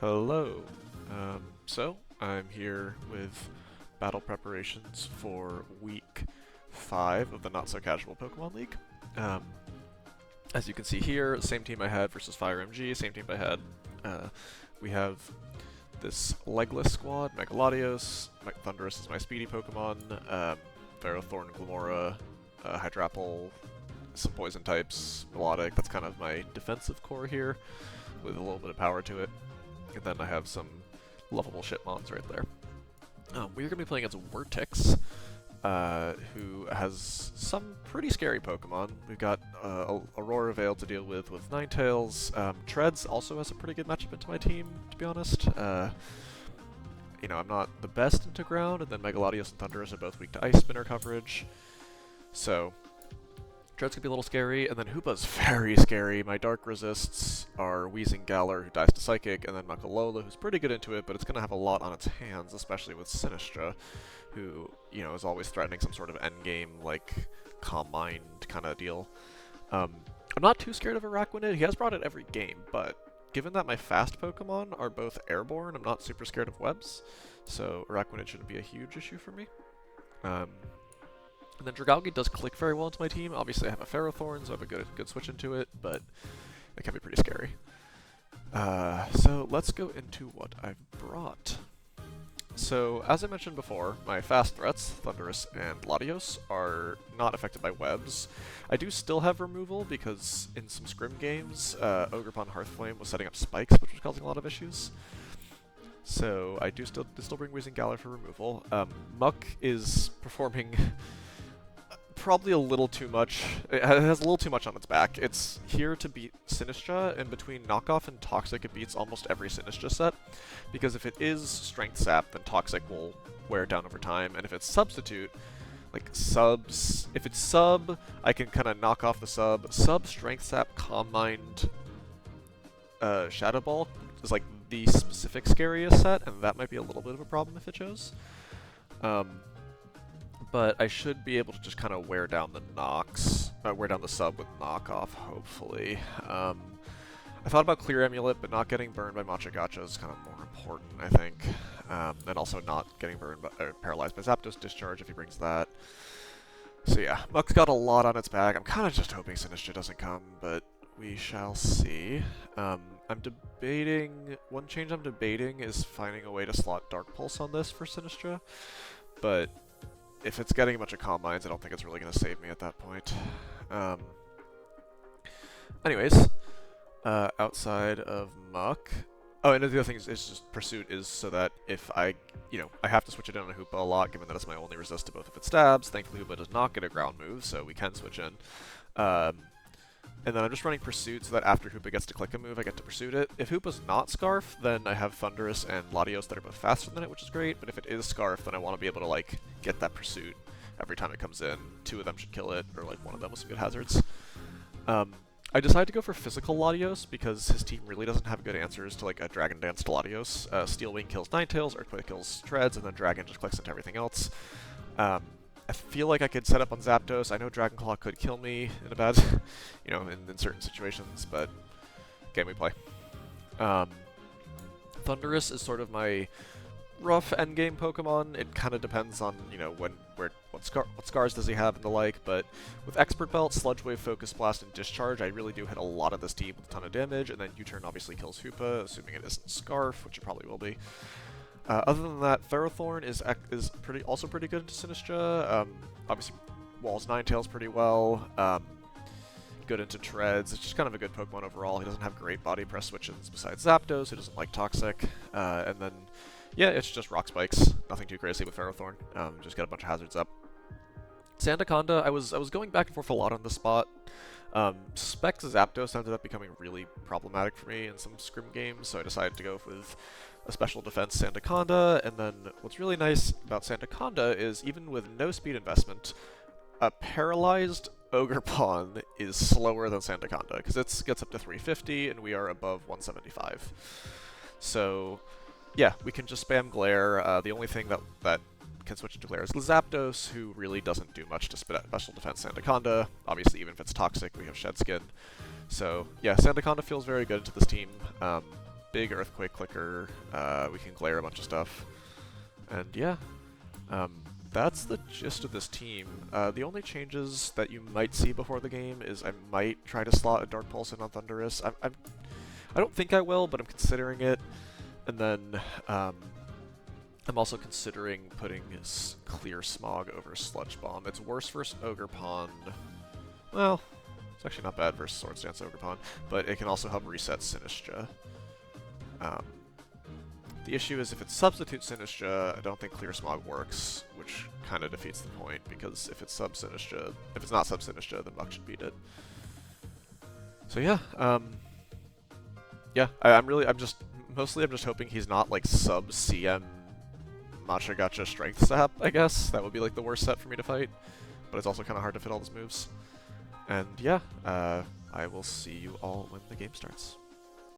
Hello. So I'm here with battle preparations for week 5 of the Not So Casual Pokemon League. Um, as you can see here, same team I had versus Fire MG, same team I had. We have this Legless squad, Megaladios, Thundurus is my speedy Pokemon, Ferrothorn, Glamora, Hydrapple, some poison types, Melodic, that's kind of my defensive core here, with a little bit of power to it. And then I have some lovable shitmons right there. We're going to be playing against Wertix, who has some pretty scary Pokemon. We've got Aurora Veil to deal with Ninetales. Treads also has a pretty good matchup into my team, to be honest. You know, I'm not the best into ground, and then Megaladios and Thundurus are both weak to Ice Spinner coverage. So, Tread's gonna be a little scary, and then Hoopa's very scary. My Dark Resists are Wheezing Galar, who dies to Psychic, and then Makalola, who's pretty good into it, but it's gonna have a lot on its hands, especially with Sinistra, who, you know, is always threatening some sort of endgame, like, Calm Mind kind of deal. I'm not too scared of Araquanid. He has brought it every game, but given that my fast Pokemon are both airborne, I'm not super scared of webs, so Araquanid shouldn't be a huge issue for me. And then Dragalge does click very well into my team. Obviously I have a Ferrothorn, so I have a good switch into it, but it can be pretty scary. So let's go into what I've brought. So, as I mentioned before, my fast threats, Thundurus and Latios, are not affected by webs. I do still have removal because in some scrim games, Ogerpon Hearthflame was setting up spikes, which was causing a lot of issues. So I do still bring Wheezing Galar for removal. Muck is performing probably a little too much. It has a little too much on its back. It's here to beat Sinistra, and between Knockoff and Toxic, it beats almost every Sinistra set. Because if it is Strength Sap, then Toxic will wear it down over time, and if it's Substitute, like subs, if it's sub, I can kind of knock off the sub. Sub, Strength Sap, Calm Mind, Shadow Ball is like the specific scariest set, and that might be a little bit of a problem if it shows. But I should be able to just kind of wear down the knocks, wear down the sub with knockoff, hopefully. I thought about Clear Amulet, but not getting burned by Machigacha is kind of more important, I think. And also not getting burned by, or paralyzed by Zapdos Discharge if he brings that. So yeah, Muck's got a lot on its back. I'm kind of just hoping Sinistra doesn't come, but we shall see. I'm debating, one change I'm debating is finding a way to slot Dark Pulse on this for Sinistra, but if it's getting a bunch of Calm Minds, I don't think it's really going to save me at that point. Anyways, outside of Muck... Oh, and the other thing is just Pursuit is so that if I have to switch it in on Hoopa a lot, given that it's my only resist to both of its stabs. Thankfully, Hoopa does not get a ground move, so we can switch in. And then I'm just running Pursuit so that after Hoopa gets to click a move, I get to Pursuit it. If Hoopa's not Scarf, then I have Thundurus and Latios that are both faster than it, which is great, but if it is Scarf, then I want to be able to, like, get that Pursuit every time it comes in. Two of them should kill it, or, like, one of them with some good hazards. I decided to go for Physical Latios because his team really doesn't have good answers to, like, a Dragon Dance to Latios. Steel Wing kills Ninetales, Earthquake kills Treads, and then Dragon just clicks into everything else. I feel like I could set up on Zapdos. I know Dragon Claw could kill me in a bad, in certain situations, but game we play. Thundurus is sort of my rough endgame Pokemon. It kind of depends on, what scars does he have and the like, but with Expert Belt, Sludge Wave, Focus Blast, and Discharge, I really do hit a lot of this team with a ton of damage, and then U-Turn obviously kills Hoopa, assuming it isn't Scarf, which it probably will be. Other than that, Ferrothorn is also pretty good into Sinistra. Obviously, walls Ninetales pretty well. Good into Treads. It's just kind of a good Pokemon overall. He doesn't have great body press switches besides Zapdos, who doesn't like Toxic. And then, yeah, it's just Rock Spikes. Nothing too crazy with Ferrothorn. Just get a bunch of hazards up. Sandaconda, I was going back and forth a lot on this spot. Specs Zapdos ended up becoming really problematic for me in some scrim games, so I decided to go with a special defense Sandaconda, and then what's really nice about Sandaconda is even with no speed investment, a paralyzed Ogerpon is slower than Sandaconda, because it gets up to 350, and we are above 175. So, yeah, we can just spam Glare. The only thing that can switch into Glare is Zapdos, who really doesn't do much to spit out special defense Sandaconda. Obviously, even if it's toxic, we have Shed Skin. So, yeah, Sandaconda feels very good into this team. big Earthquake clicker. We can glare a bunch of stuff. And yeah, that's the gist of this team. The only changes that you might see before the game is I might try to slot a Dark Pulse in on Thunderous. I don't think I will, but I'm considering it. And then I'm also considering putting Clear Smog over Sludge Bomb. It's worse versus Ogre Pond. Well, it's actually not bad versus Swords Dance Ogre Pond, but it can also help reset Sinistra. The issue is if it substitutes Sinistra, I don't think Clear Smog works, which kind of defeats the point, because if it's not sub Sinistra, then Buck should beat it. So yeah, yeah, I'm just hoping he's not like sub CM Matcha Gacha Strength Sap, I guess. That would be like the worst set for me to fight, but it's also kind of hard to fit all those moves. And yeah, I will see you all when the game starts.